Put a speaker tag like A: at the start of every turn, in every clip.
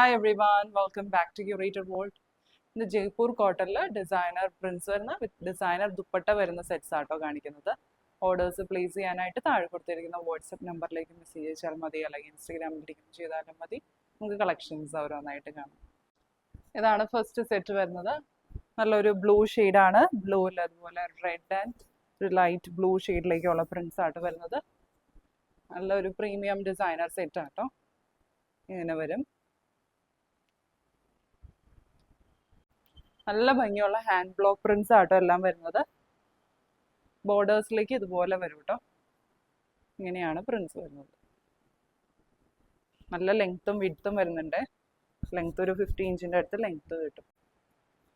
A: Hi everyone, welcome back to Curator World. ഇന്ന് ജയ്പൂർ കോട്ടണിൽ designer prints വരുന്ന വിത്ത് ഡിസൈനർ ദുപ്പട്ട വരുന്ന സെറ്റ്സ് ആട്ടോ കാണിക്കുന്നത്. ഓർഡേഴ്സ് പ്ലേസ് ചെയ്യാനായിട്ട് താഴെ കൊടുത്തിരിക്കുന്ന വാട്സപ്പ് നമ്പറിലേക്ക് മെസ്സേജ് അയച്ചാൽ മതി, അല്ലെങ്കിൽ ഇൻസ്റ്റാഗ്രാമിൽ ഡിഎം ചെയ്താലും മതി. നമുക്ക് കളക്ഷൻസ് ഓരോന്നായിട്ട് കാണാം. ഇതാണ് ഫസ്റ്റ് സെറ്റ് വരുന്നത്. നല്ലൊരു ബ്ലൂ ഷെയ്ഡാണ്. ബ്ലൂവിൽ അതുപോലെ റെഡ് ആൻഡ് ഒരു ലൈറ്റ് ബ്ലൂ ഷെയ്ഡിലേക്കുള്ള പ്രിന്റ്സ് ആട്ടോ വരുന്നത്. നല്ലൊരു പ്രീമിയം ഡിസൈനർ സെറ്റ് ആട്ടോ. ഇങ്ങനെ വരും. നല്ല ഭംഗിയുള്ള ഹാൻഡ് ബ്ലോക്ക് പ്രിന്റ്സ് ആട്ടോ എല്ലാം വരുന്നത്. ബോർഡേഴ്സിലേക്ക് ഇതുപോലെ വരും കേട്ടോ. ഇങ്ങനെയാണ് പ്രിന്റ്സ് വരുന്നത്. നല്ല ലെങ്ത്തും വിഡ്ത്തും വരുന്നുണ്ട്. ലെങ്ത് ഒരു 50 ഇഞ്ചിൻ്റെ അടുത്ത് ലെങ്ത് കിട്ടും.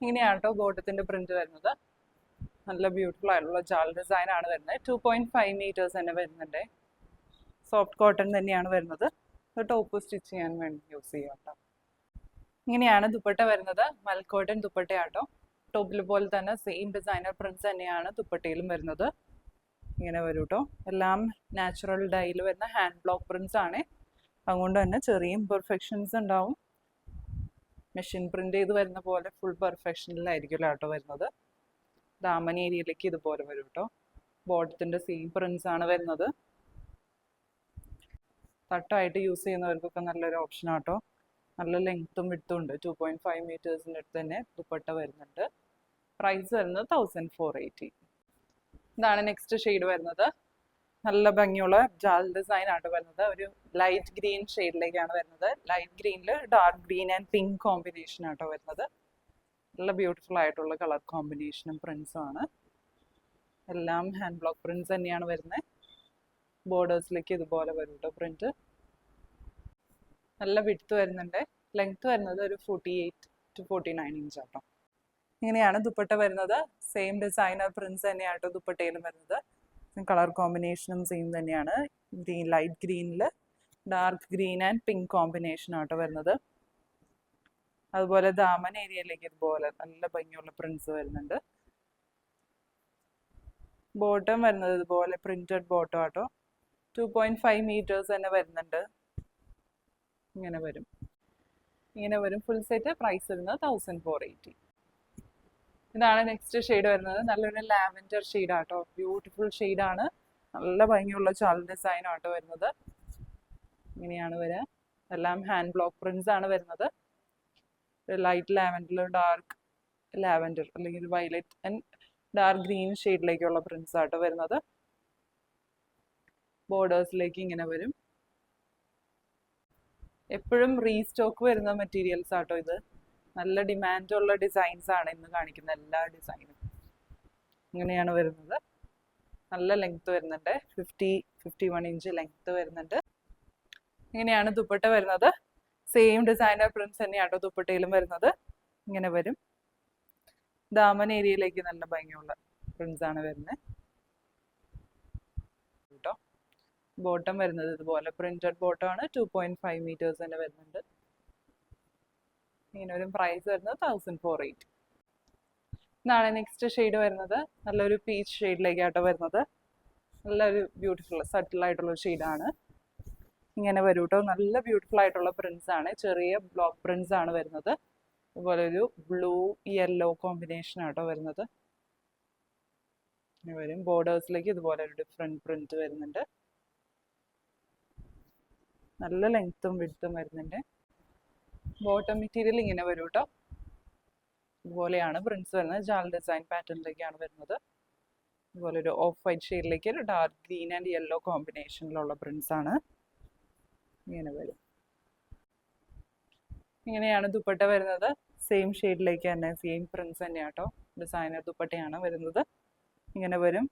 A: ഇങ്ങനെയാണ് കേട്ടോ ബോട്ടത്തിൻ്റെ പ്രിന്റ് വരുന്നത്. നല്ല ബ്യൂട്ടിഫുൾ ആയിട്ടുള്ള ജാൽ ഡിസൈൻ ആണ് വരുന്നത്. 2.5 മീറ്റേഴ്സ് തന്നെ വരുന്നുണ്ട്. സോഫ്റ്റ് കോട്ടൺ തന്നെയാണ് വരുന്നത്. ടോപ്പ് സ്റ്റിച്ച് ചെയ്യാൻ വേണ്ടി യൂസ് ചെയ്യാം കേട്ടോ. ഇങ്ങനെയാണ് ദുപ്പട്ട വരുന്നത്. മൽക്കോട്ടൺ ദുപ്പട്ടയാട്ടോ. ടോപ്പിൽ പോലെ തന്നെ സെയിം ഡിസൈനർ പ്രിന്റ്സ് തന്നെയാണ് ദുപ്പട്ടയിലും വരുന്നത്. ഇങ്ങനെ വരും കേട്ടോ. എല്ലാം നാച്ചുറൽ ഡൈയിൽ വരുന്ന ഹാൻഡ് ബ്ലോക്ക് പ്രിന്റ്സ് ആണ്. അതുകൊണ്ട് തന്നെ ചെറിയ ഇംപെർഫെക്ഷൻസ് ഉണ്ടാവും. മെഷീൻ പ്രിന്റ് ചെയ്ത് വരുന്ന പോലെ ഫുൾ പെർഫെക്ഷനിലായിരിക്കുമല്ലോ ആട്ടോ വരുന്നത്. ദാമൻ ഏരിയയിലേക്ക് ഇതുപോലെ വരും കേട്ടോ. ബോട്ടത്തിൻ്റെ സെയിം പ്രിന്റ്സ് ആണ് വരുന്നത്. തട്ടായിട്ട് യൂസ് ചെയ്യുന്നവർക്കൊക്കെ നല്ലൊരു ഓപ്ഷൻ ആട്ടോ. നല്ല ലെങ്ത്തും വിഡ്ത്തും ഉണ്ട്. 2.5 മീറ്റേഴ്സിൻ്റെ അടുത്ത് തന്നെ ദുപ്പട്ട വരുന്നുണ്ട്. പ്രൈസ് വരുന്നത് 1480. ഇതാണ് നെക്സ്റ്റ് ഷെയ്ഡ് വരുന്നത്. നല്ല ഭംഗിയുള്ള ജാൽ ഡിസൈൻ ആണ് വരുന്നത്. ഒരു ലൈറ്റ് ഗ്രീൻ ഷെയ്ഡിലേക്കാണ് വരുന്നത്. ലൈറ്റ് ഗ്രീനിൽ dark green and pink combination ആട്ടോ വരുന്നത്. നല്ല ബ്യൂട്ടിഫുൾ ആയിട്ടുള്ള കളർ കോമ്പിനേഷനും പ്രിന്റ്സും ആണ്. എല്ലാം ഹാൻഡ് ബ്ലോക്ക് പ്രിന്റ്സ് തന്നെയാണ് വരുന്നത്. ബോർഡേഴ്സിലേക്ക് ഇതുപോലെ വരും കേട്ടോ പ്രിന്റ്. നല്ല വിഡ്ത്ത് വരുന്നുണ്ട്. ലെങ്ത് വരുന്നത് ഒരു 48 to 49 ഇഞ്ച് ആട്ടോ. ഇങ്ങനെയാണ് ദുപ്പട്ട വരുന്നത്. സെയിം ഡിസൈനർ പ്രിന്റ്സ് തന്നെയാട്ടോ ദുപ്പട്ടയിലും വരുന്നത്. കളർ കോമ്പിനേഷനും സെയിം തന്നെയാണ്. ഗ്രീൻ, ലൈറ്റ് ഗ്രീനിൽ dark green and pink combination ആട്ടോ വരുന്നത്. അതുപോലെ ദാമൻ ഏരിയയിലേക്ക് ഇതുപോലെ നല്ല ഭംഗിയുള്ള പ്രിന്റ്സ് വരുന്നുണ്ട്. ബോട്ടം വരുന്നത് ഇതുപോലെ പ്രിന്റഡ് ബോട്ടം ആട്ടോ. 2.5 മീറ്റേഴ്സ് തന്നെ വരുന്നുണ്ട്. ഇങ്ങനെ വരും. Full set. പ്രൈസ് വരുന്നത് 1480. ഇതാണ് നെക്സ്റ്റ് ഷെയ്ഡ് വരുന്നത്. നല്ലൊരു ലാവൻഡർ ഷെയ്ഡ് ആട്ടോ. ബ്യൂട്ടിഫുൾ ഷെയ്ഡാണ്. നല്ല ഭംഗിയുള്ള ചാൽ ഡിസൈൻ ആട്ടോ വരുന്നത്. ഇങ്ങനെയാണ് വരിക. എല്ലാം ഹാൻഡ് ബ്ലോക്ക് പ്രിന്റ്സ് ആണ് വരുന്നത്. ലൈറ്റ് ലാവൻഡർ, ഡാർക്ക് ലാവൻഡർ അല്ലെങ്കിൽ വയലറ്റ് ആൻഡ് ഡാർക്ക് ഗ്രീൻ ഷെയ്ഡിലേക്കുള്ള പ്രിന്റ്സ് ആട്ടോ വരുന്നത്. ബോർഡേഴ്സിലേക്ക് ഇങ്ങനെ വരും. എപ്പോഴും റീസ്റ്റോക്ക് വരുന്ന മെറ്റീരിയൽസ് ആട്ടോ ഇത്. നല്ല ഡിമാൻഡുള്ള ഡിസൈൻസ് ആണ് ഇന്ന് കാണിക്കുന്ന എല്ലാ ഡിസൈനും. ഇങ്ങനെയാണ് വരുന്നത്. നല്ല ലെങ്ത് വരുന്നുണ്ട്. 51 ഇഞ്ച് ലെങ്ത് വരുന്നുണ്ട്. ഇങ്ങനെയാണ് ദുപ്പട്ട വരുന്നത്. സെയിം ഡിസൈനർ പ്രിന്റ്സ് തന്നെയാട്ടോ ദുപ്പട്ടയിലും വരുന്നത്. ഇങ്ങനെ വരും. ദാമൻ ഏരിയയിലേക്ക് നല്ല ഭംഗിയുള്ള പ്രിന്റ്സ് ആണ് വരുന്നത് കേട്ടോ. ബോട്ടം വരുന്നത് ഇതുപോലെ പ്രിന്റഡ് ബോട്ടം ആണ്. 2.5 മീറ്റേഴ്സ് തന്നെ വരുന്നുണ്ട്. ഇങ്ങനെ ഒരു പ്രൈസ് വരുന്നത് 1480. ഇതാണ് നെക്സ്റ്റ് ഷെയ്ഡ് വരുന്നത്. നല്ലൊരു പീച്ച് ഷെയ്ഡിലേക്കാട്ടോ വരുന്നത്. നല്ലൊരു ബ്യൂട്ടിഫുൾ സട്ടിൽ ആയിട്ടുള്ള ഷെയ്ഡാണ്. ഇങ്ങനെ വരും കേട്ടോ. നല്ല ബ്യൂട്ടിഫുൾ ആയിട്ടുള്ള പ്രിന്റ്സ് ആണ്. ചെറിയ ബ്ലോക്ക് പ്രിന്റ്സ് ആണ് വരുന്നത്. അതുപോലെ ഒരു ബ്ലൂ യെല്ലോ കോമ്പിനേഷൻ ആട്ടോ വരുന്നത്. ഇങ്ങനെ വരും. ബോർഡേഴ്സിലേക്ക് ഇതുപോലെ ഒരു ഡിഫറെന്റ് പ്രിന്റ് വരുന്നുണ്ട്. നല്ല ലെങ്ത്തും വിഡ്ത്തും വരുന്നുണ്ട്. ബോട്ടം മെറ്റീരിയൽ ഇങ്ങനെ വരും കേട്ടോ. ഇതുപോലെയാണ് പ്രിന്റ്സ് വരുന്നത്. ജാൽ ഡിസൈൻ പാറ്റേണിലേക്കാണ് വരുന്നത്. ഇതുപോലെ ഒരു ഓഫ് വൈറ്റ് ഷെയ്ഡിലേക്ക് ഒരു ഡാർക്ക് ഗ്രീൻ ആൻഡ് യെല്ലോ കോമ്പിനേഷനിലുള്ള പ്രിന്റ്സ് ആണ്. ഇങ്ങനെ വരും. ഇങ്ങനെയാണ് ദുപ്പട്ട വരുന്നത്. സെയിം ഷെയ്ഡിലേക്ക് തന്നെ സെയിം പ്രിന്റ്സ് തന്നെയാട്ടോ. ഡിസൈനർ ദുപ്പട്ടയാണ് വരുന്നത്. ഇങ്ങനെ വരും.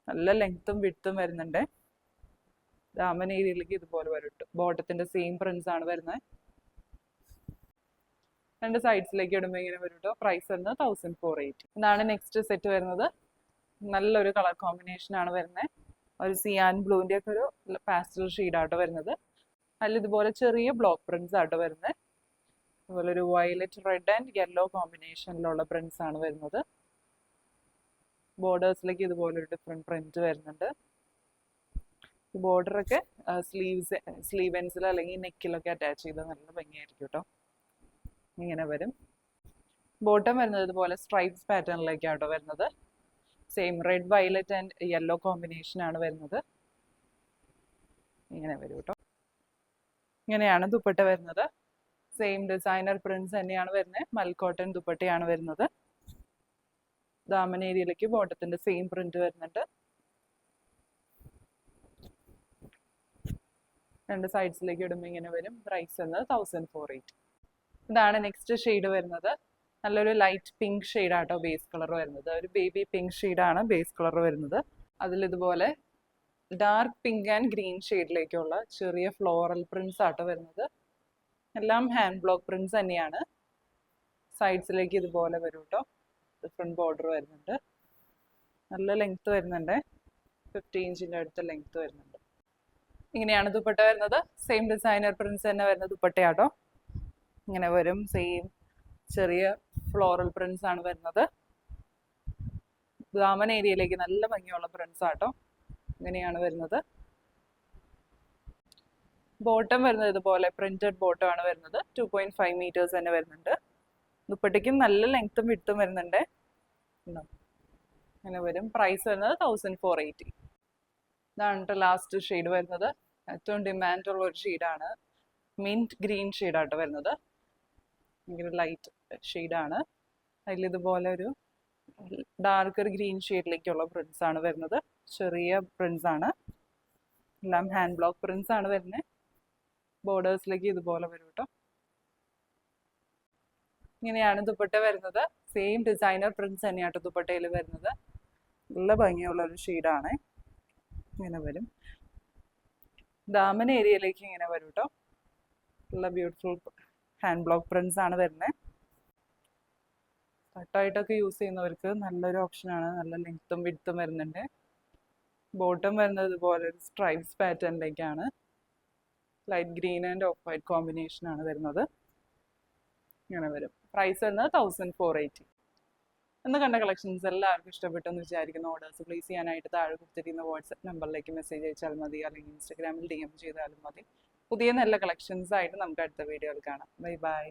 A: നല്ല ലെങ്ത്തും വിഡ്ത്തും വരുന്നുണ്ട്. ദാമൻ ഏരിയയിലേക്ക് ഇതുപോലെ വരും. ബോട്ടത്തിന്റെ സെയിം പ്രിന്റ്സ് ആണ് വരുന്നത്. രണ്ട് സൈഡ്സിലേക്ക് ഇടുമ്പോൾ ഇങ്ങനെ വരും കേട്ടോ. പ്രൈസ് വരുന്നത് 1480. ഇതാണ് നെക്സ്റ്റ് സെറ്റ് വരുന്നത്. നല്ലൊരു കളർ കോമ്പിനേഷൻ ആണ് വരുന്നത്. ഒരു സിയാൻ ബ്ലൂവിൻ്റെ ഒക്കെ ഒരു പാസ്റ്റൽ ഷെയ്ഡാട്ടോ വരുന്നത്. അതിൽ ഇതുപോലെ ചെറിയ ബ്ലോക്ക് പ്രിന്റ്സ് ആട്ടോ വരുന്നത്. അതുപോലെ ഒരു വയലറ്റ് റെഡ് ആൻഡ് യെല്ലോ കോമ്പിനേഷനിലുള്ള പ്രിന്റ്സ് ആണ് വരുന്നത്. ബോർഡേഴ്സിലേക്ക് ഇതുപോലെ ഒരു ഡിഫറെന്റ് പ്രിന്റ് വരുന്നുണ്ട്. ബോർഡറൊക്കെ സ്ലീവ് എൻസിൽ അല്ലെങ്കിൽ നെക്കിലൊക്കെ അറ്റാച്ച് ചെയ്ത് നല്ല ഭംഗിയായിരിക്കും കേട്ടോ. ഇങ്ങനെ വരും. ബോട്ടം വരുന്നത് ഇതുപോലെ സ്ട്രൈപ്സ് പാറ്റേണിലേക്കാട്ടോ വരുന്നത്. Same red violet and yellow combination ആണ് വരുന്നത്. ഇങ്ങനെ വരും കേട്ടോ. ഇങ്ങനെയാണ് ദുപ്പട്ട വരുന്നത്. സെയിം ഡിസൈനർ പ്രിന്റ്സ് തന്നെയാണ് വരുന്നത്. മൽക്കോട്ടൺ ദുപ്പട്ടയാണ് വരുന്നത്. ദാമൻ ഏരിയയിലേക്ക് ബോട്ടത്തിന്റെ സെയിം പ്രിന്റ് വരുന്നുണ്ട്. രണ്ട് സൈഡ്സിലേക്ക് ഇടുമ്പോൾ ഇങ്ങനെ വരും. പ്രൈസ് എന്നത് 1480. ഇതാണ് നെക്സ്റ്റ് ഷെയ്ഡ് വരുന്നത്. നല്ലൊരു ലൈറ്റ് പിങ്ക് ഷെയ്ഡാട്ടോ ബേസ് കളർ വരുന്നത്. ഒരു ബേബി പിങ്ക് ഷെയ്ഡാണ് ബേസ് കളർ വരുന്നത്. അതിലിതുപോലെ ഡാർക്ക് പിങ്ക് ആൻഡ് ഗ്രീൻ ഷെയ്ഡിലേക്കുള്ള ചെറിയ ഫ്ലോറൽ പ്രിന്റ്സ് ആട്ടോ വരുന്നത്. എല്ലാം ഹാൻഡ് ബ്ലോക്ക് പ്രിന്റ്സ് തന്നെയാണ്. സൈഡ്സിലേക്ക് ഇതുപോലെ വരും കേട്ടോ. ഡിഫറെൻറ്റ് ബോർഡർ വരുന്നുണ്ട്. നല്ല ലെങ്ത് വരുന്നുണ്ട്. 50 ഇഞ്ചിൻ്റെ അടുത്ത ലെങ്ത് വരുന്നുണ്ട്. ഇങ്ങനെയാണ് ദുപ്പട്ട വരുന്നത്. സെയിം ഡിസൈനർ പ്രിന്റ്സ് തന്നെ വരുന്ന ദുപ്പട്ടയാട്ടോ. ഇങ്ങനെ വരും. സെയിം ചെറിയ ഫ്ലോറൽ പ്രിന്റ്സ് ആണ് വരുന്നത്. ദാമൻ ഏരിയയിലേക്ക് നല്ല ഭംഗിയുള്ള പ്രിന്റ്സ് ആട്ടോ. ഇങ്ങനെയാണ് വരുന്നത്. ബോട്ടം വരുന്നത് ഇതുപോലെ പ്രിന്റഡ് ബോട്ടം ആണ് വരുന്നത്. 2.5 മീറ്റേഴ്സ് തന്നെ വരുന്നുണ്ട്. ദുപ്പട്ടയ്ക്കും നല്ല ലെങ്ത്തും വിഡ്ത്തും വരുന്നുണ്ട്. അങ്ങനെ വരും. പ്രൈസ് വരുന്നത് 1480. ഇതാണ് ലാസ്റ്റ് ഷെയ്ഡ് വരുന്നത്. ഏറ്റവും ഡിമാൻഡ് ഉള്ള ഒരു ഷെയ്ഡാണ്. മിന്റ് ഗ്രീൻ ഷെയ്ഡാട്ടോ വരുന്നത്. ഭയങ്കര ലൈറ്റ് ഷെയ്ഡാണ്. അതിലിതുപോലെ ഒരു ഡാർക്കർ ഗ്രീൻ ഷെയ്ഡിലേക്കുള്ള പ്രിന്റ്സ് ആണ് വരുന്നത്. ചെറിയ പ്രിന്റ്സ് ആണ്. എല്ലാം ഹാൻഡ് ബ്ലോക്ക് പ്രിന്റ്സ് ആണ് വരുന്നത്. ബോർഡേഴ്സിലേക്ക് ഇതുപോലെ വരും കേട്ടോ. ഇങ്ങനെയാണ് ദുപ്പട്ട വരുന്നത്. സെയിം ഡിസൈനർ പ്രിന്റ്സ് തന്നെയാട്ടോ ദുപ്പട്ടയിൽ വരുന്നത്. നല്ല ഭംഗിയുള്ള ഒരു ഷെയ്ഡാണ്. ഇങ്ങനെ വരും. ദാമൻ ഏരിയയിലേക്ക് ഇങ്ങനെ വരും കേട്ടോ. നല്ല ബ്യൂട്ടിഫുൾ ഹാൻഡ് ബ്ലോക്ക് പ്രിന്റ്സ് ആണ് വരുന്നത്. കട്ടായിട്ടൊക്കെ യൂസ് ചെയ്യുന്നവർക്ക് നല്ലൊരു ഓപ്ഷനാണ്. നല്ല ലെങ്ത്തും വിഡ്ത്തും വരുന്നുണ്ട്. ബോട്ടം വരുന്നത് ഇതുപോലെ ഒരു സ്ട്രൈപ്സ് പാറ്റേണിലേക്കാണ്. Light green and off white combination ആണ് വരുന്നത്. ഇങ്ങനെ വരും. പ്രൈസ് വരുന്നത് 1480. എന്ന് കണ്ട കളക്ഷൻസ് എല്ലാവർക്കും ഇഷ്ടപ്പെട്ടു എന്ന് വിചാരിക്കുന്നു. ഓർഡേഴ്സ് പ്ലേസ് ചെയ്യാനായിട്ട് താഴെ കൊടുത്തിരിക്കുന്ന വാട്സ്ആപ്പ് നമ്പറിലേക്ക് മെസ്സേജ് അയച്ചാൽ മതി. അല്ലെങ്കിൽ ഇൻസ്റ്റാഗ്രാമിൽ DM ചെയ്താലും മതി. പുതിയ നല്ല കളക്ഷൻസ് ആയിട്ട് നമുക്ക് അടുത്ത വീഡിയോയിൽ കാണാം. Bye bye.